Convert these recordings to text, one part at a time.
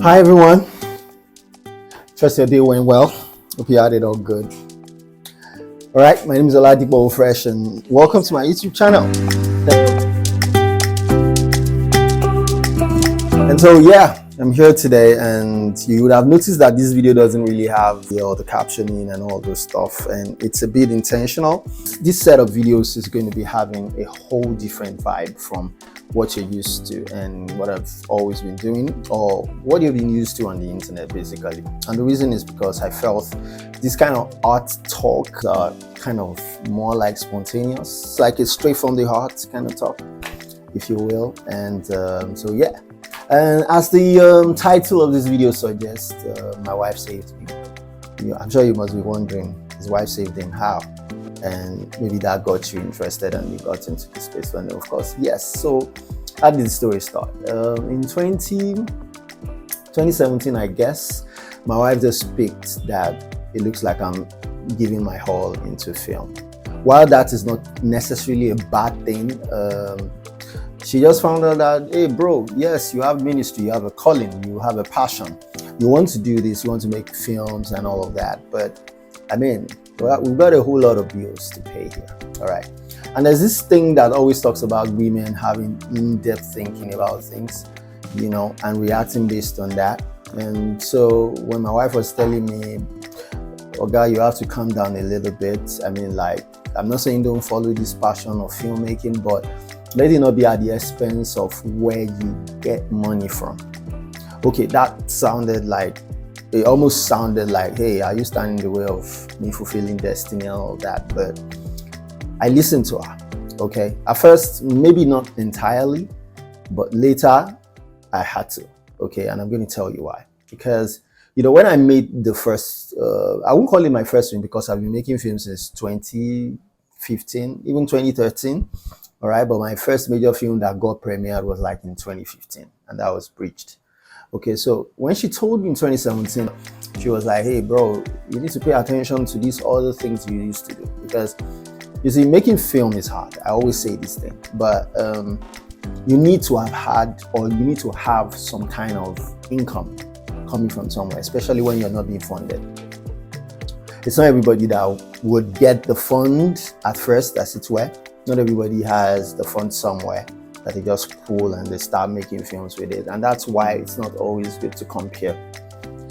Hi everyone, trust your day went well. Hope you had it all good. All right, my name is madebyofresh and welcome to my YouTube channel. And so yeah, I'm here today, and you would have noticed that this video doesn't really have all the captioning and all those stuff, and it's a bit intentional. This set of videos is going to be having a whole different vibe from what you're used to and what I've always been doing, or what you've been used to on the internet basically. And the reason is because I felt this kind of art talk are kind of more like spontaneous. It's like a straight from the heart kind of talk, if you will. And so yeah, and as the title of this video suggests, my wife saved me. I'm sure you must be wondering, his wife saved him how? And maybe that got you interested and you got into the space. And of course, yes. So how did the story start? In 2017, I guess, my wife just picked that it looks like I'm giving my all into film. While that is not necessarily a bad thing, she just found out that, hey bro, yes, you have ministry, you have a calling, you have a passion, you want to do this, you want to make films and all of that, but I mean, we've got a whole lot of bills to pay here. All right. And there's this thing that always talks about women having in-depth thinking about things, you know, and reacting based on that. And so when my wife was telling me, oh God, you have to calm down a little bit. I mean, like, I'm not saying don't follow this passion of filmmaking, but let it not be at the expense of where you get money from. Okay, that sounded like, it almost sounded like, hey, are you standing in the way of me fulfilling destiny and all that? But I listened to her, okay? At first, maybe not entirely, but later I had to, okay? And I'm going to tell you why. Because, you know, when I made the first, I won't call it my first film because I've been making films since 2015, even 2013, all right? But my first major film that got premiered was like in 2015, and that was Breached. Okay, so when she told me in 2017, she was like, hey bro, you need to pay attention to these other things you used to do. Because you see, making film is hard. I always say this thing, but you need to have had, or you need to have some kind of income coming from somewhere, especially when you're not being funded. It's not everybody that would get the fund at first, as it were. Not everybody has the fund somewhere that they just pull and they start making films with it. And that's why it's not always good to compare.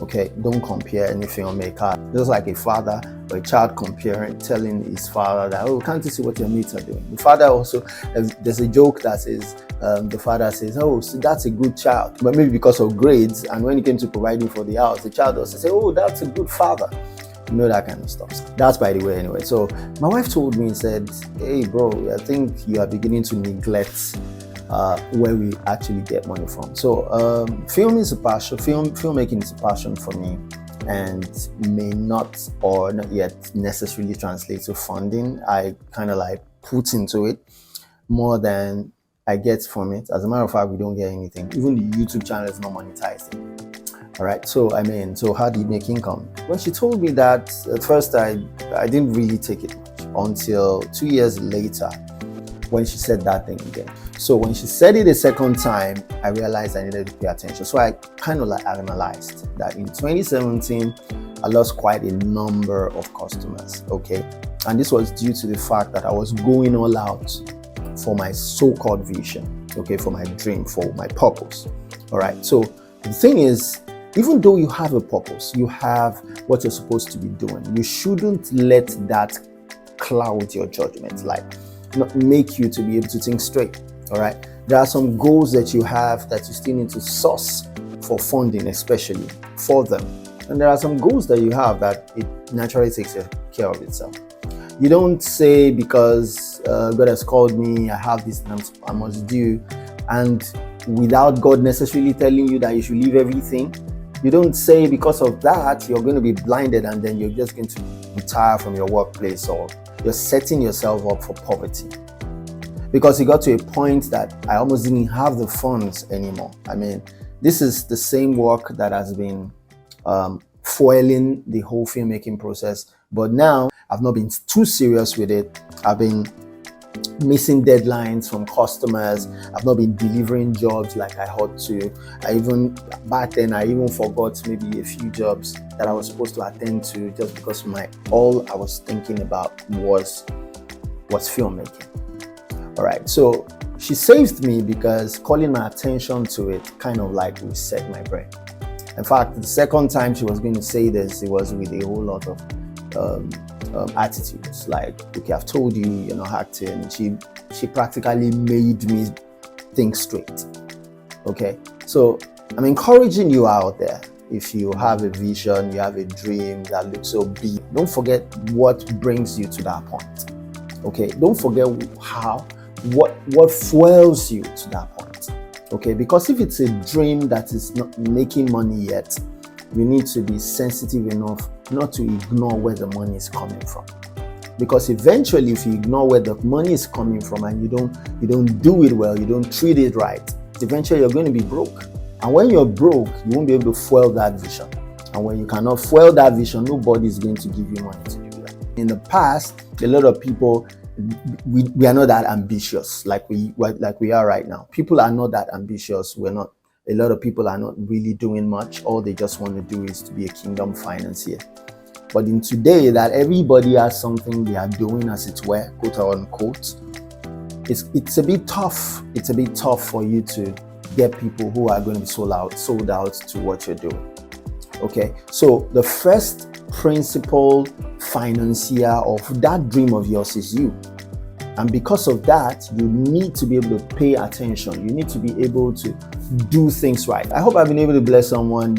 Okay, don't compare any filmmaker. Just like a father or a child comparing, telling his father that, oh, can't you see what your mates are doing? The father also, there's a joke that says, the father says, oh, so that's a good child, but maybe because of grades. And when it came to providing for the house, the child also say, oh, that's a good father. You know, that kind of stuff. That's by the way anyway. So my wife told me, said, hey bro, I think you are beginning to neglect where we actually get money from. So film is a passion, filmmaking is a passion for me, and may not or not yet necessarily translate to funding. I kind of like put into it more than I get from it. As a matter of fact, we don't get anything. Even the YouTube channel is not monetizing. All right, so I mean, so how do you make income? When she told me that, at first I didn't really take it much until 2 years later when she said that thing again. So when she said it a second time, I realized I needed to pay attention. So I kind of like analyzed that in 2017, I lost quite a number of customers, okay? And this was due to the fact that I was going all out for my so-called vision, okay, for my dream, for my purpose, all right? So the thing is, even though you have a purpose, you have what you're supposed to be doing, you shouldn't let that cloud your judgment, like not make you to be able to think straight. All right, there are some goals that you have that you still need to source for funding, especially for them. And there are some goals that you have that it naturally takes care of itself. You don't say because God has called me, I have this I must do, and without God necessarily telling you that you should leave everything. You don't say because of that you're going to be blinded and then you're just going to retire from your workplace, or you're setting yourself up for poverty. Because it got to a point that I almost didn't have the funds anymore. I mean, this is the same work that has been foiling the whole filmmaking process. But now I've not been too serious with it. I've been missing deadlines from customers. I've not been delivering jobs like I ought to. Back then I even forgot maybe a few jobs that I was supposed to attend to just because all I was thinking about was filmmaking. All right, so she saved me because calling my attention to it kind of like reset my brain. In fact, the second time she was going to say this, it was with a whole lot of attitudes, like, okay, I've told you you're not acting. She practically made me think straight. Okay, so I'm encouraging you out there. If you have a vision, you have a dream that looks so big, don't forget what brings you to that point. Okay, don't forget what fuels you to that point. Okay, because if it's a dream that is not making money yet, you need to be sensitive enough not to ignore where the money is coming from. Because eventually, if you ignore where the money is coming from and you don't do it well, you don't treat it right, eventually you're going to be broke. And when you're broke, you won't be able to fuel that vision. And when you cannot fuel that vision, nobody is going to give you money to do that. In the past, a lot of people, we are not that ambitious like we are right now. People are not that ambitious. A lot of people are not really doing much. All they just want to do is to be a kingdom financier. But in today, that everybody has something they are doing, as it were, quote unquote, it's a bit tough. It's a bit tough for you to get people who are going to be sold out to what you're doing. Okay, so the first principal financier of that dream of yours is you. And because of that, you need to be able to pay attention. You need to be able to do things right. I hope I've been able to bless someone,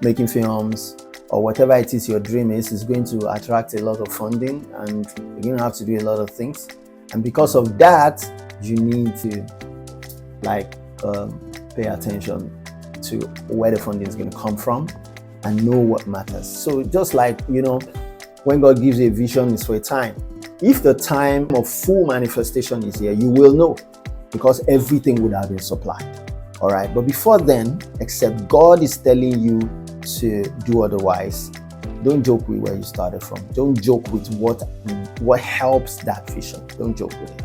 making films or whatever it is your dream is going to attract a lot of funding, and you're going to have to do a lot of things. And because of that, you need to pay attention to where the funding is going to come from and know what matters. So just like, when God gives you a vision, it's for a time. If the time of full manifestation is here, you will know, because everything would have been supplied. All right. But before then, except God is telling you to do otherwise, don't joke with where you started from. Don't joke with what helps that vision. Don't joke with it.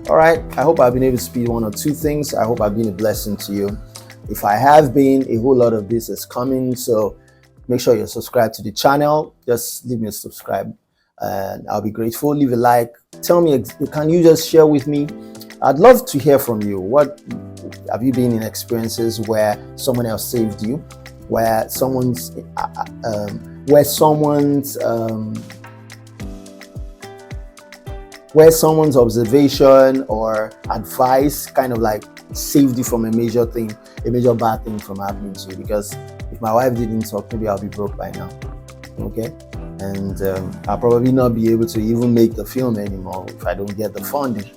All right. I hope I've been able to speak one or two things. I hope I've been a blessing to you. If I have been, a whole lot of this is coming. So make sure you're subscribed to the channel. Just leave me a subscribe and I'll be grateful. Leave a like. Tell me, can you just share with me? I'd love to hear from you. What have you been in experiences where someone else saved you, where someone's observation or advice kind of like saved you from a major bad thing from happening to you? Because if my wife didn't talk, maybe I'll be broke by now. Okay, and I'll probably not be able to even make the film anymore if I don't get the funding.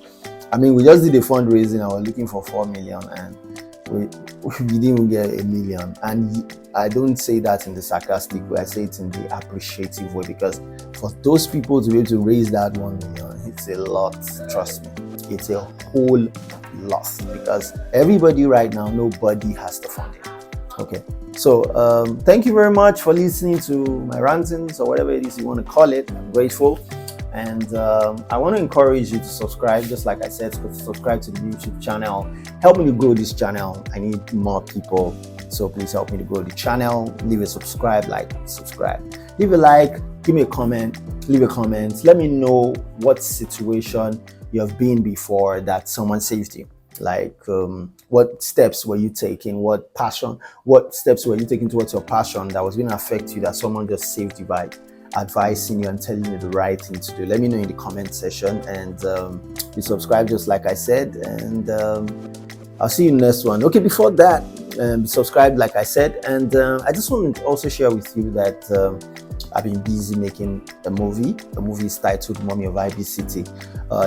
I mean, we just did a fundraising. I was looking for 4 million, and we didn't even get $1 million. And I don't say that in the sarcastic way. I say it in the appreciative way, because for those people to be able to raise that 1 million, it's a lot. Trust me, it's a whole lot, because everybody right now, nobody has the funding. Okay, so thank you very much for listening to my rantings or whatever it is you want to call it. I'm grateful. And I want to encourage you to subscribe, just like I said, subscribe to the YouTube channel. Help me to grow this channel. I need more people, so please help me to grow the channel. Leave a subscribe. Leave a like, give me a comment, leave a comment. Let me know what situation you have been before that someone saved you. Like what steps were you taking? What steps were you taking towards your passion that was going to affect you, that someone just saved you by advising you and telling you the right thing to do? Let me know in the comment section, and you subscribe just like I said, and I'll see you in the next one. Okay, before that, subscribe like I said, and I just want to also share with you that I've been busy making a movie. The movie is titled Mommy of IB City.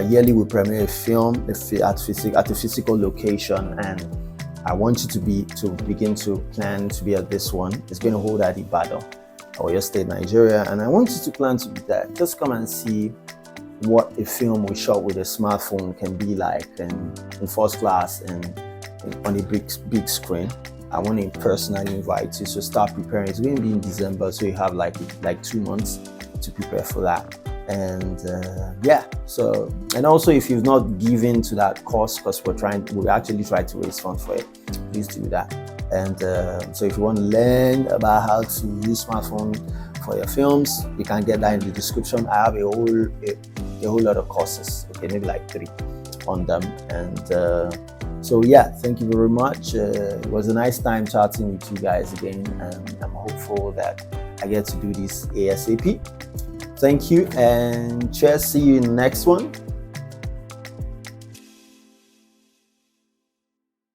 Yearly we premiere a film at a physical location, and I want you to begin to plan to be at this one. It's going to hold at Ibadan, Oyo State, Nigeria, and I want you to plan to be there. Just come and see what a film we shot with a smartphone can be like, and in first class and on a big screen. I want to personally invite you, so start preparing. It's going to be in December, so you have like 2 months to prepare for that. And yeah, so, and also if you've not given to that course, because we actually try to raise funds for it, please do that. And so if you want to learn about how to use smartphone for your films, you can get that in the description. I have a whole lot of courses, okay, maybe like 3 on them. And so yeah, thank you very much. It was a nice time chatting with you guys again, and I'm hopeful that I get to do this ASAP. Thank you, and cheers. See you in the next one.